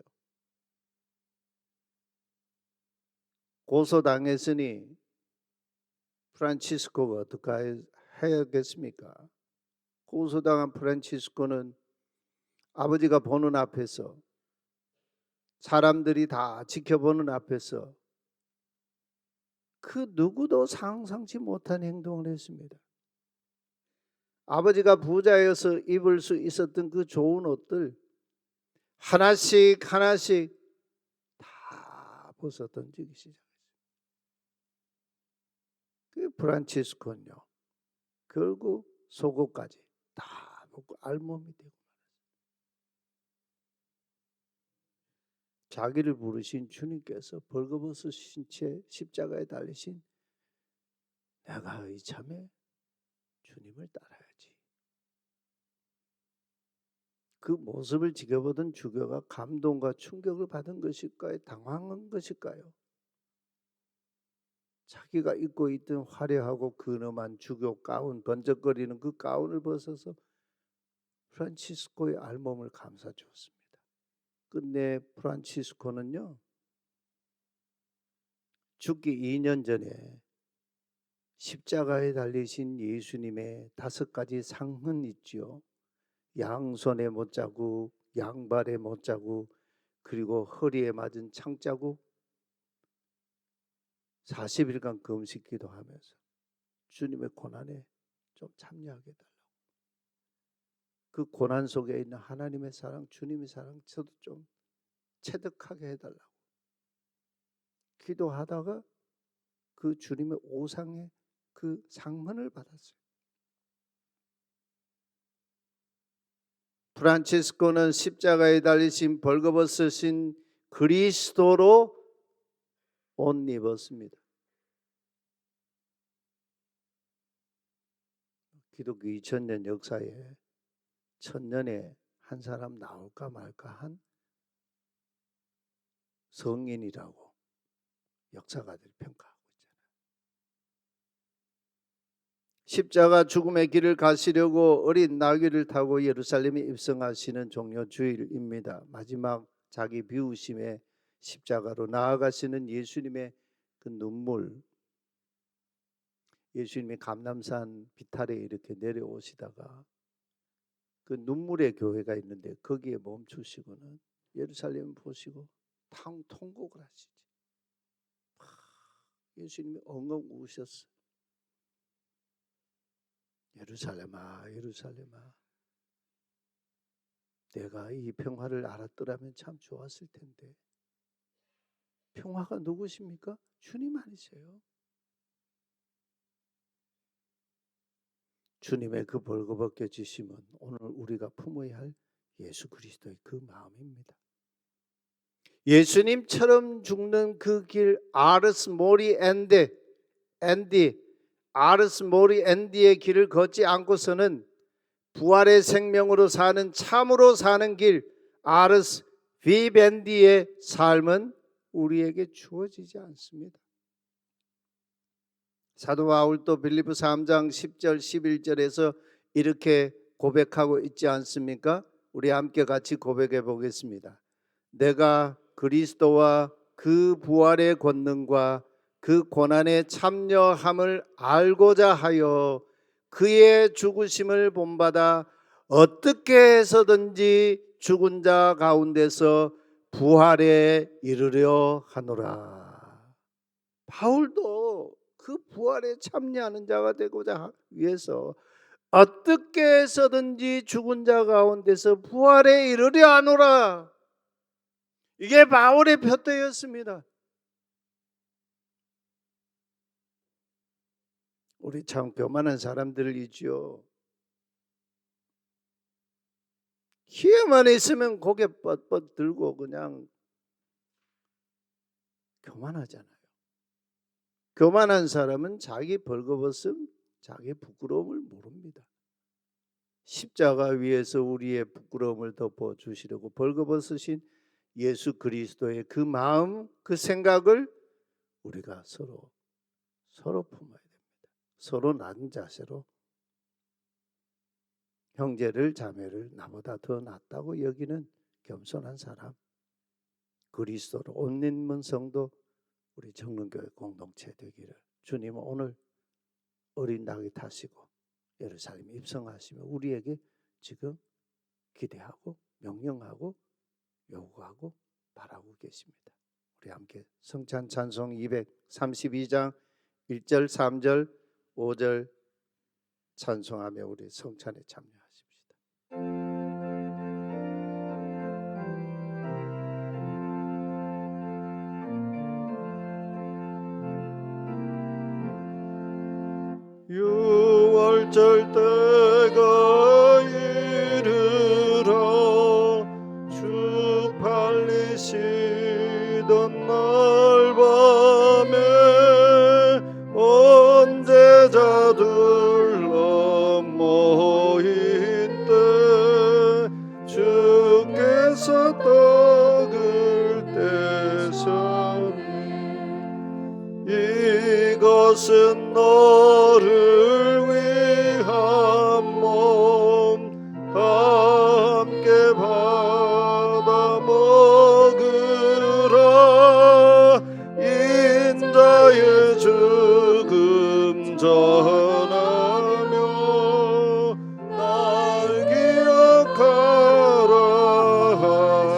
S4: 고소당했으니 프란치스코가 어떻게 해야겠습니까? 고소당한 프란치스코는 아버지가 보는 앞에서, 사람들이 다 지켜보는 앞에서 그 누구도 상상치 못한 행동을 했습니다. 아버지가 부자여서 입을 수 있었던 그 좋은 옷들 하나씩 하나씩 다 벗어 던지기 시작했어요. 그 프란치스코는요, 결국 속옷까지 다 벗고 알몸이 되고 자기를 부르신 주님께서 벌거벗으신 채 십자가에 달리신 내가 이참에 주님을 따라야지. 그 모습을 지켜보던 주교가 감동과 충격을 받은 것일까요? 당황한 것일까요? 자기가 입고 있던 화려하고 근엄한 주교 가운, 번쩍거리는 그 가운을 벗어서 프란치스코의 알몸을 감싸 주었습니다. 끝내 프란치스코는요, 죽기 2년 전에 십자가에 달리신 예수님의 5가지 상흔 있지요. 양손에 못자국, 양발에 못자국, 그리고 허리에 맞은 창자국, 40일간 금식 기도하면서 주님의 고난에 좀 참여하게 해달라고. 그 고난 속에 있는 하나님의 사랑, 주님의 사랑 저도 좀 체득하게 해달라고 기도하다가 그 주님의 오상의 그 상흔을 받았어요. 프란치스코는 십자가에 달리신 벌거벗으신 그리스도로 옷 입었습니다. 기독교 2000년 역사에 1000년에 한 사람 나올까 말까 한 성인이라고 역사가들이 평가하고 있잖아요. 십자가 죽음의 길을 가시려고 어린 나귀를 타고 예루살렘에 입성하시는 종려 주일입니다. 마지막 자기 비우심의 십자가로 나아가시는 예수님의 그 눈물, 예수님이 감람산 비탈에 이렇게 내려오시다가 그 눈물의 교회가 있는데 거기에 멈추시고는 예루살렘 보시고 통곡을 하시지. 예수님이 엉엉 우셨어요. 예루살렘아, 예루살렘아, 내가 이 평화를 알았더라면 참 좋았을 텐데. 평화가 누구십니까? 주님 아니세요? 주님의 그 벌거벗겨지심은 오늘 우리가 품어야 할 예수 그리스도의 그 마음입니다. 예수님처럼 죽는 그 길, 아르스 모리 앤디의 길을 걷지 않고서는 부활의 생명으로 사는, 참으로 사는 길, 아르스 비벤디의 삶은 우리에게 주어지지 않습니다. 사도 바울도 빌립보 3장 10절 11절에서 이렇게 고백하고 있지 않습니까? 우리 함께 같이 고백해 보겠습니다. 내가 그리스도와 그 부활의 권능과 그 고난에 참여함을 알고자 하여 그의 죽으심을 본받아 어떻게 해서든지 죽은 자 가운데서 부활에 이르려 하노라. 바울도 그 부활에 참여하는 자가 되고자 위해서 어떻게 해서든지 죽은 자 가운데서 부활에 이르려 하노라. 이게 바울의 표대였습니다. 우리 참 교만한 사람들이지요. 기회만 있으면 고개 뻗뻗 들고 그냥 교만하잖아요. 교만한 사람은 자기 벌거벗음, 자기 부끄러움을 모릅니다. 십자가 위에서 우리의 부끄러움을 덮어주시려고 벌거벗으신 예수 그리스도의 그 마음, 그 생각을 우리가 서로 품어야 됩니다. 서로 낮은 자세로 형제를 자매를 나보다 더 낫다고 여기는 겸손한 사람, 그리스도로 옷 입은 성도, 우리 정릉교회 공동체 되기를 주님은 오늘 어린 낙이 타시고 예루살렘 입성하시며 우리에게 지금 기대하고 명령하고 요구하고 바라고 계십니다. 우리 함께 성찬 찬송 232장 1절 3절 5절 찬송하며 우리 성찬에 참여하십시다. 유월절 때가 이르러 주 팔리시던 날 밤에 온 제자들로 모인 때 주께서 떡을 떼셨네. 이것은 너를 위한 몸, 다 함께 받아 먹으라. 인자의 죽음 전하며 날 기억하라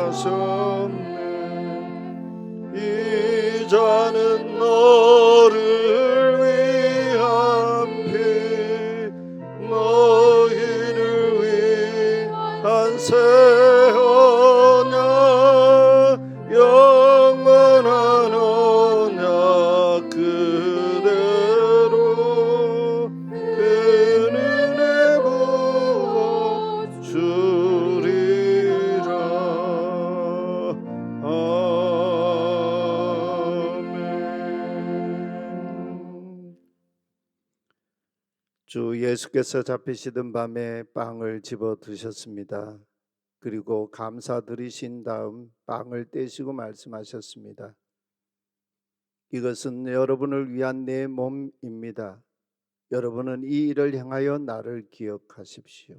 S4: 하셨네. 이 잔은 너를 위한 피, 너희를 위한 새 언약, 영원한 언약 그대로 그 은혜 부어 주리라. 아멘. 주 예수께서 잡히시던 밤에 빵을 집어 드셨습니다. 그리고 감사드리신 다음 빵을 떼시고 말씀하셨습니다. 이것은 여러분을 위한 내 몸입니다. 여러분은 이 일을 향하여 나를 기억하십시오.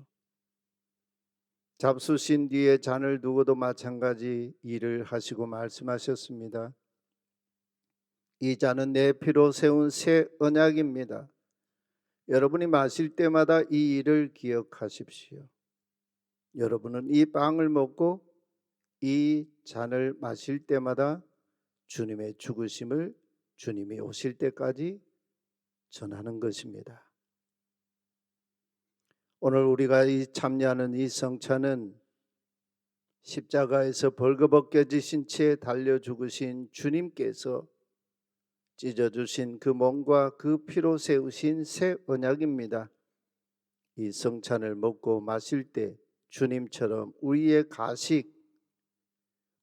S4: 잡수신 뒤에 잔을 두고도 마찬가지 일을 하시고 말씀하셨습니다. 이 잔은 내 피로 세운 새 언약입니다. 여러분이 마실 때마다 이 일을 기억하십시오. 여러분은 이 빵을 먹고 이 잔을 마실 때마다 주님의 죽으심을 주님이 오실 때까지 전하는 것입니다. 오늘 우리가 참여하는 이 성찬은 십자가에서 벌거벗겨지신 채 달려 죽으신 주님께서 찢어주신 그 몸과 그 피로 세우신 새 언약입니다. 이 성찬을 먹고 마실 때 주님처럼 우리의 가식,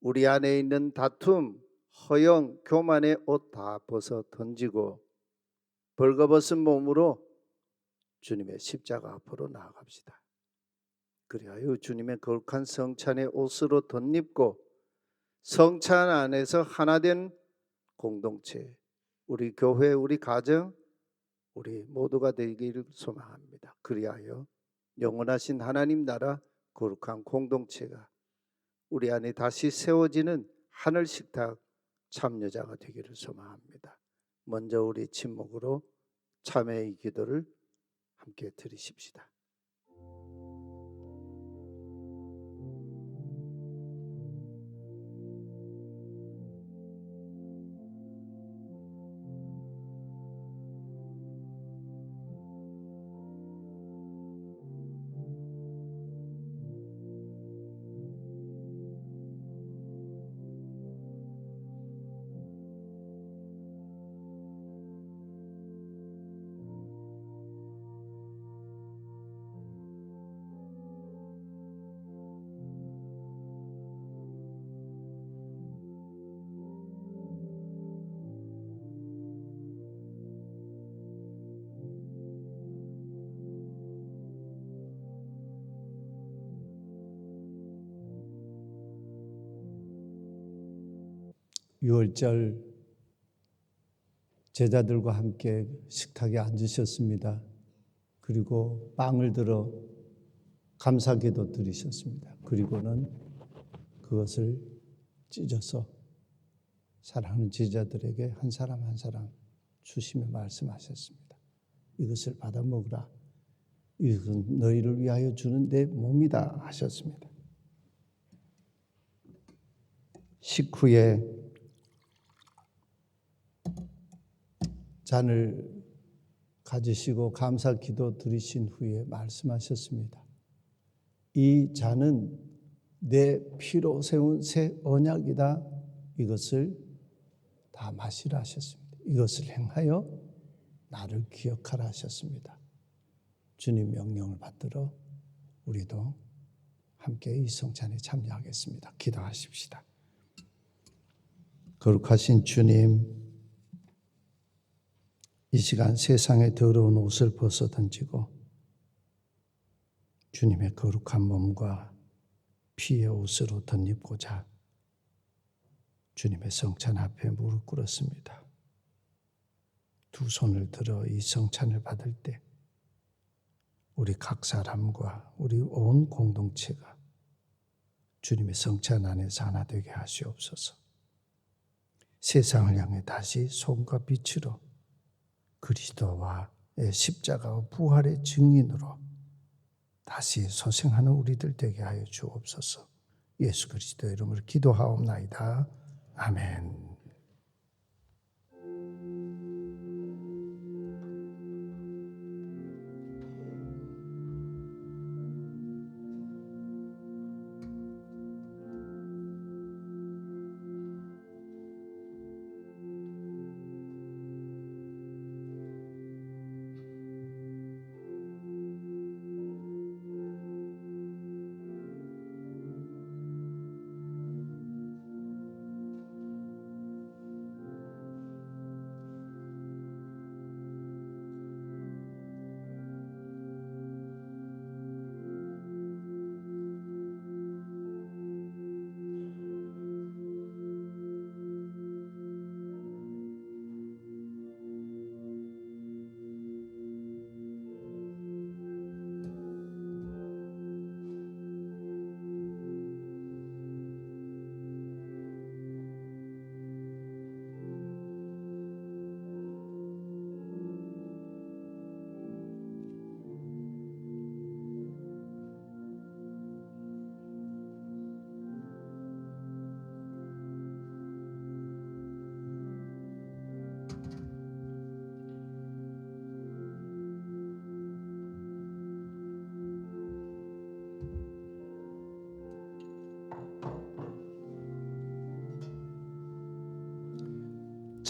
S4: 우리 안에 있는 다툼, 허영, 교만의 옷 다 벗어 던지고 벌거벗은 몸으로 주님의 십자가 앞으로 나아갑시다. 그리하여 주님의 거룩한 성찬의 옷으로 덧입고 성찬 안에서 하나된 공동체, 우리 교회, 우리 가정, 우리 모두가 되기를 소망합니다. 그리하여 영원하신 하나님 나라 거룩한 공동체가 우리 안에 다시 세워지는 하늘 식탁 참여자가 되기를 소망합니다. 먼저 우리 침묵으로 참회의 기도를 함께 드리십시다. 유월절 제자들과 함께 식탁에 앉으셨습니다. 그리고 빵을 들어 감사기도 드리셨습니다. 그리고는 그것을 찢어서 사랑하는 제자들에게 한 사람 한 사람 주시며 말씀하셨습니다. 이것을 받아 먹으라. 이것은 너희를 위하여 주는 내 몸이다 하셨습니다. 식후에 잔을 가지시고 감사 기도 드리신 후에 말씀하셨습니다. 이 잔은 내 피로 세운 새 언약이다. 이것을 다 마시라 하셨습니다. 이것을 행하여 나를 기억하라 하셨습니다. 주님 명령을 받들어 우리도 함께 이 성찬에 참여하겠습니다. 기도하십시다. 거룩하신 주님, 이 시간 세상의 더러운 옷을 벗어 던지고 주님의 거룩한 몸과 피의 옷으로 덧입고자 주님의 성찬 앞에 무릎 꿇었습니다. 두 손을 들어 이 성찬을 받을 때 우리 각 사람과 우리 온 공동체가 주님의 성찬 안에서 하나 되게 하시옵소서. 세상을 향해 다시 소금과 빛으로 그리스도와의 십자가와 부활의 증인으로 다시 소생하는 우리들 되게 하여 주옵소서. 예수 그리스도의 이름으로 기도하옵나이다. 아멘.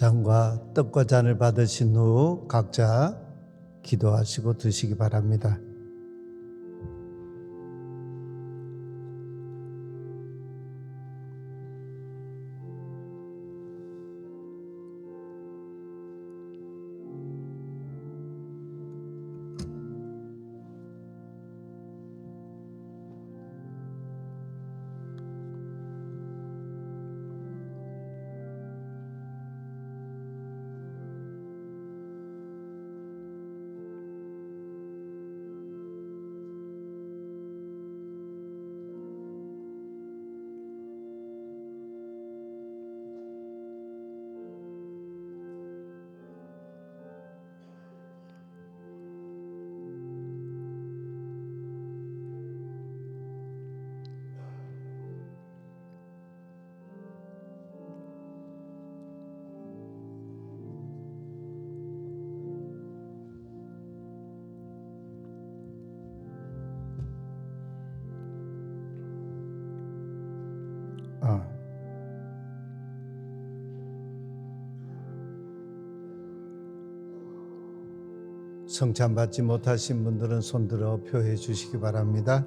S4: 잔과 떡과 잔을 받으신 후 각자 기도하시고 드시기 바랍니다. 성찬 받지 못하신 분들은 손들어 표해 주시기 바랍니다.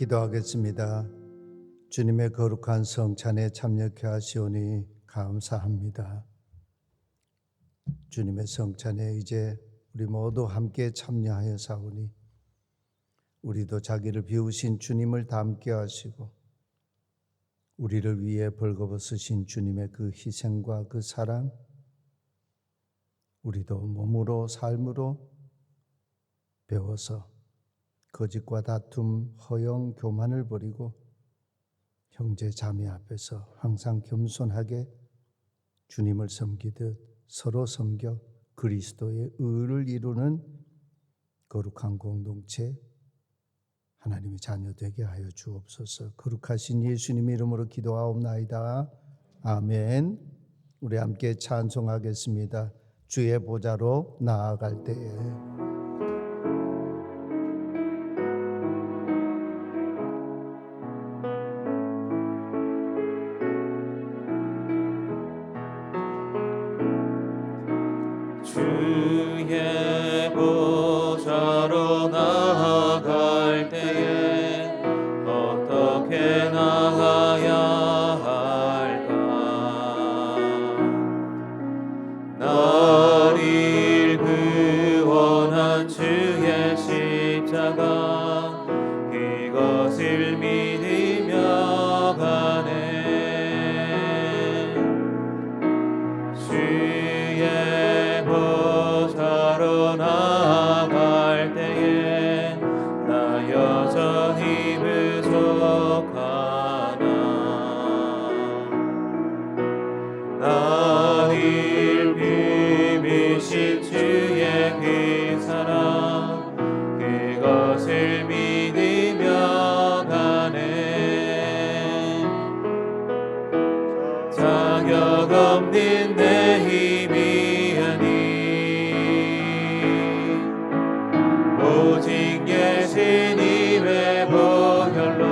S4: 기도하겠습니다. 주님의 거룩한 성찬에 참여케 하시오니 감사합니다. 주님의 성찬에 이제 우리 모두 함께 참여하여 사오니 우리도 자기를 비우신 주님을 닮게 하시고 우리를 위해 벌거벗으신 주님의 그 희생과 그 사랑 우리도 몸으로 삶으로 배워서 거짓과 다툼, 허영, 교만을 버리고 형제 자매 앞에서 항상 겸손하게 주님을 섬기듯 서로 섬겨 그리스도의 의를 이루는 거룩한 공동체 하나님의 자녀 되게 하여 주옵소서. 거룩하신 예수님의 이름으로 기도하옵나이다. 아멘. 우리 함께 찬송하겠습니다. 주의 보좌로 나아갈 때에
S1: 주의 보좌로 나아갈 때에 어떻게 나아가야 할까? 나를 구원한 주의 십자가 이것을 믿으며 가네. 주의 보좌로 나아갈 때에 나 여전히 부족하나. 나를 비비신 주의 그 사랑 그것을 믿으며 가네. 자격 없는 내 힘이 아니 오직 예수님의 보혈로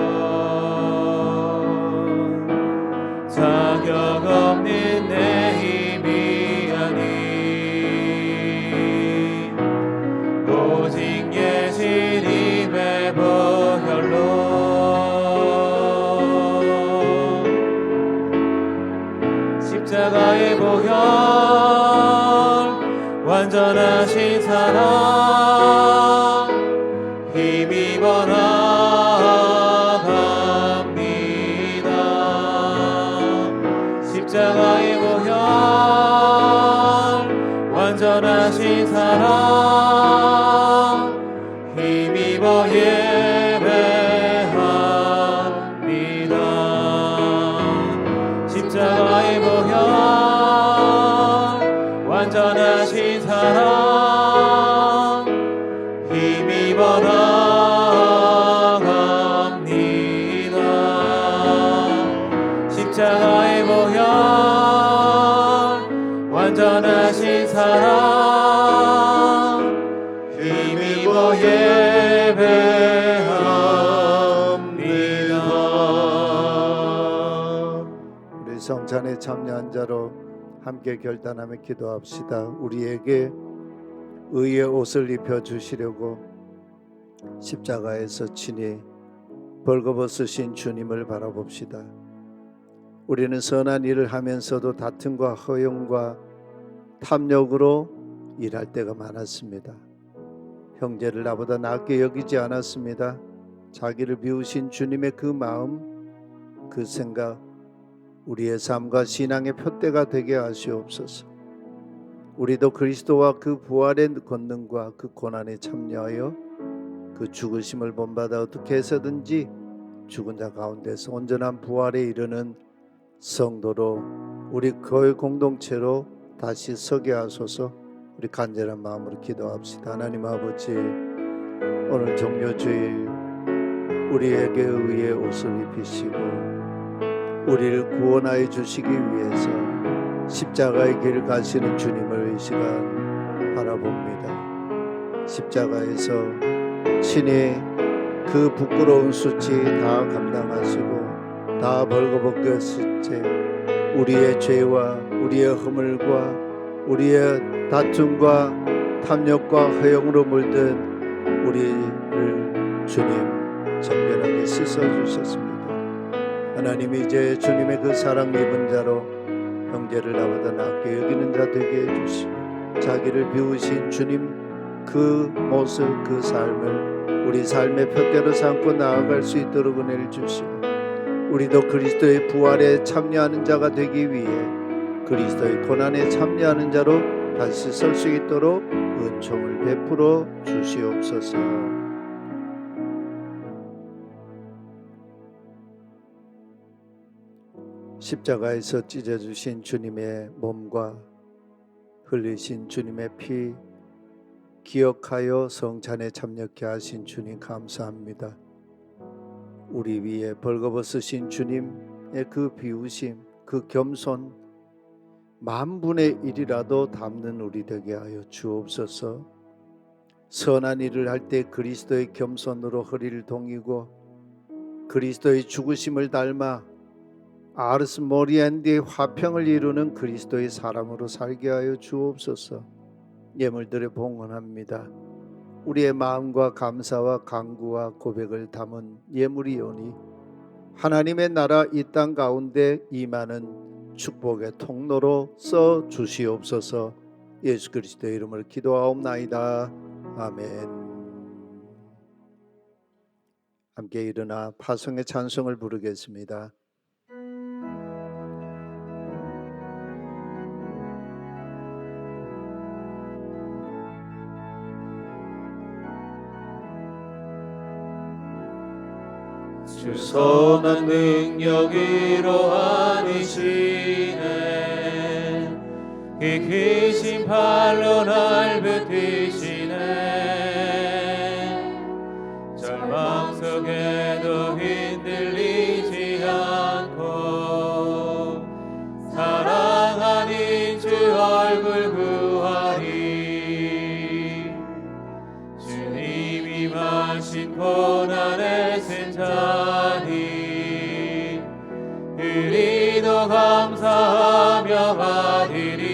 S1: 자격 없는 내 힘이 아니 오직 예수님의 보혈로 십자가의 보혈 완전하신 사랑 힘입어 나아갑니다. 십자가의 보혈 완전하신 사랑 힘입어 예배합니다. 십자가의 보혈 완전하신 사랑 힘입어 나아갑니다. 십자가의 보혈 완전하신 사랑 힘입어 예배합니다.
S4: 우리 성찬에 참여한 자로 함께 결단하며 기도합시다. 우리에게 의의 옷을 입혀 주시려고 십자가에서 친히 벌거벗으신 주님을 바라봅시다. 우리는 선한 일을 하면서도 다툼과 허용과 탐욕으로 일할 때가 많았습니다. 형제를 나보다 낫게 여기지 않았습니다. 자기를 비우신 주님의 그 마음, 그 생각 우리의 삶과 신앙의 표대가 되게 하시옵소서. 우리도 그리스도와 그 부활의 권능과 그 고난에 참여하여 그 죽으심을 본받아 어떻게 해서든지 죽은 자 가운데서 온전한 부활에 이르는 성도로 우리 교회 공동체로 다시 서게 하소서. 우리 간절한 마음으로 기도합시다. 하나님 아버지, 오늘 종료주일 우리에게 의의 옷을 입히시고 우리를 구원하여 주시기 위해서 십자가의 길을 가시는 주님을 이 시간 바라봅니다. 십자가에서 친히 그 부끄러운 수치 다 감당하시고 다 벌거벗겼을 때 우리의 죄와 우리의 허물과 우리의 다툼과 탐욕과 허영으로 물든 우리를 주님 정결하게 씻어주셨습니다. 하나님, 이제 주님의 그 사랑 입은 자로 형제를 나보다 낫게 여기는 자 되게 해주시고 자기를 비우신 주님 그 모습 그 삶을 우리 삶의 표대로 삼고 나아갈 수 있도록 은혜를 주시고 우리도 그리스도의 부활에 참여하는 자가 되기 위해 그리스도의 고난에 참여하는 자로 다시 설 수 있도록 은총을 베풀어 주시옵소서. 십자가에서 찢어주신 주님의 몸과 흘리신 주님의 피 기억하여 성찬에 참여케 하신 주님 감사합니다. 우리 위에 벌거벗으신 주님의 그 비우심, 그 겸손 만분의 1이라도 담는 우리 되게 하여 주옵소서. 선한 일을 할 때 그리스도의 겸손으로 허리를 동이고 그리스도의 죽으심을 닮아 아르스 모리안디의 화평을 이루는 그리스도의 사람으로 살게 하여 주옵소서. 예물들을 봉헌합니다. 우리의 마음과 감사와 간구와 고백을 담은 예물이오니 하나님의 나라 이 땅 가운데 임하는 축복의 통로로 써 주시옵소서. 예수 그리스도의 이름으로 기도하옵나이다. 아멘. 함께 일어나 파송의 찬송을 부르겠습니다.
S1: 주 선한 능력 이로하시네 이 귀신 발로 날 붙이시네 절망 속에도 흔들리지 않고 사랑하는 주 얼굴 구하리 주님이 마신 고난의 승자니 우리도 감사하며 받으리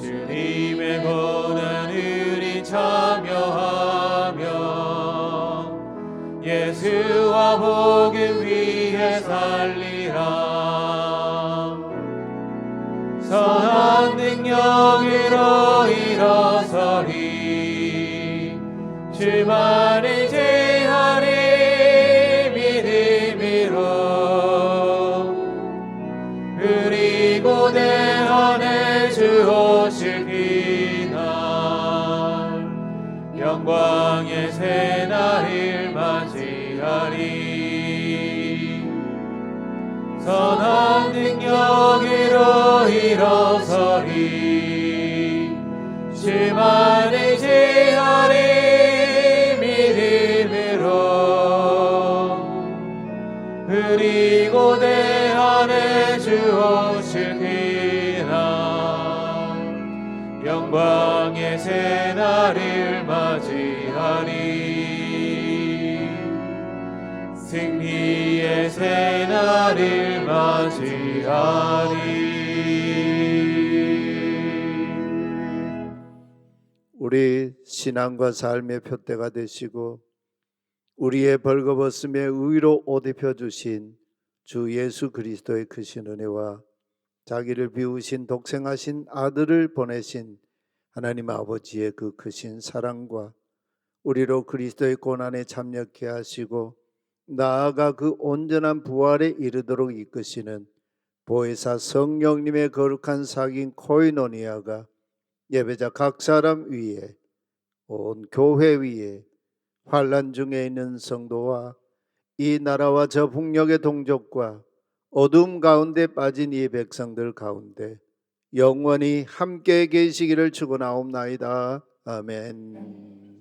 S1: 주님의 고난 우리 참여하며 예수와 복음 위에 살리라 선한 능력으로 일어서리 주만을 제하리 믿음으로 우리 고대한에 주 오실 그날 영광의 새날을 맞이하리 선한 능력으로 일어서리 주만을 제하리 우리 고대한에 주 오실 그날 영광의 새날을 맞이하리 승리의 새날을 맞이하리
S4: 우리 신앙과 삶의 표대가 되시고 우리의 벌거벗음에 의로 옷 입혀주신 주 예수 그리스도의 크신 은혜와 자기를 비우신 독생하신 아들을 보내신 하나님 아버지의 그 크신 사랑과 우리로 그리스도의 고난에 참여케 하시고 나아가 그 온전한 부활에 이르도록 이끄시는 보혜사 성령님의 거룩한 사귐 코이노니아가 예배자 각 사람 위에, 온 교회 위에, 환난 중에 있는 성도와 이 나라와 저 북녘의 동족과 어둠 가운데 빠진 이 백성들 가운데 영원히 함께 계시기를 축원하옵나이다. 아멘.